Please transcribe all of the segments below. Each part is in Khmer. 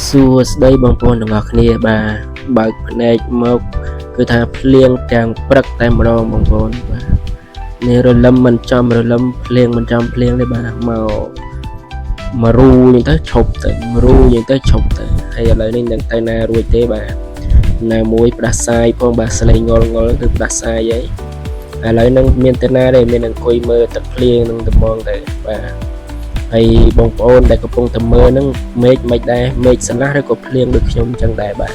សួស្តីបងប្អូនទាំងអស់គ្នាបាទបើកភ្នែកមកគឺថាភ្លៀងទាំងព្រឹកតែម្ដងបងប្អូនបាទនេះរលឹមមិនចំរលឹមភ្លៀងមិនចំភ្លៀងទេបាទមករូយ៉ាងទៅឈប់ទៅរូយ៉ាងទៅឈប់ទៅហើយឥឡូវនេះនឹងទៅណារួចទេបាទណាមួយផ្ដាសាយផងបាទស្លេងងល់គឺផ្ដាសាយហើយឥឡូវនឹងមានទៅណាទេមានអង្គុយមើលទឹកភ្លៀងនឹងត្មងទៅបាទហើយបងប្អូនដែលកំពុងតែមើលហ្នឹងមេឃមិនដែរមេឃស្រឡះឬក៏ភ្លៀងដូចខ្ញុំអញ្ចឹងដែរបាទ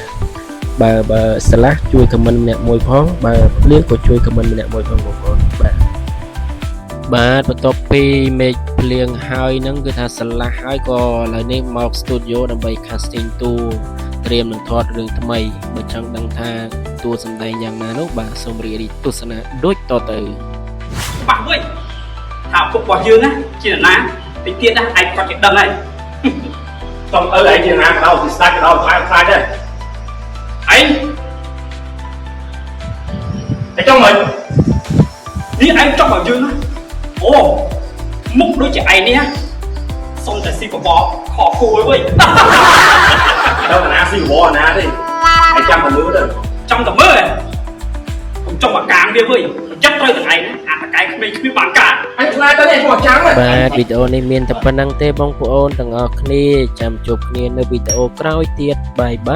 បើស្រឡះជួយខមមិនម្នាក់មួយផងបើភ្លៀងក៏ជួយខមមិនម្នាក់មួយផងបងប្អូនបាទបន្ទាប់ពីមេឃភ្លៀងហើយហ្នឹងគឺថាស្រឡះហើយក៏ឥឡូវនេះមក studio ដើម្បី casting តួត្រៀមនឹងថតរឿងថ្មីបើចង់ដឹងថាតួសម្ដែងយ៉ាងណានោះបាទសូមរីករាយទស្សនាដូចតទៅបាក់វិញថាពុករបស់យើងណាជាណាតិចទៀតណាឯងគាត់ចេះដឹងហើយសុំឯងជាណាក៏ដល់ពីស្ដាច់ក៏ដល់ខ្លាចដែរឯងតែចង់មិននេះឯងចង់ឲ្យយើងណាអូមុខដូចជាឯងនេះសុំតែស៊ីបបខកគួរវិញដល់ណាស៊ីបបណាទេឯងចាំតែមើលទៅចាំតែមើលខ្ញុំចង់មកកាងវាវិញចិត្តត្រូវទាំងឯងអាតកែក្មេងគ្មានបានការអញឆ្លើយទៅនេះមកចាំបាទវីដេអូនេះមានតែប៉ុណ្្នឹងទេបងប្អូនទាំងអស់គ្នាចាំជួបគ្នានៅវីដេអូក្រោយទៀតបាយបាយ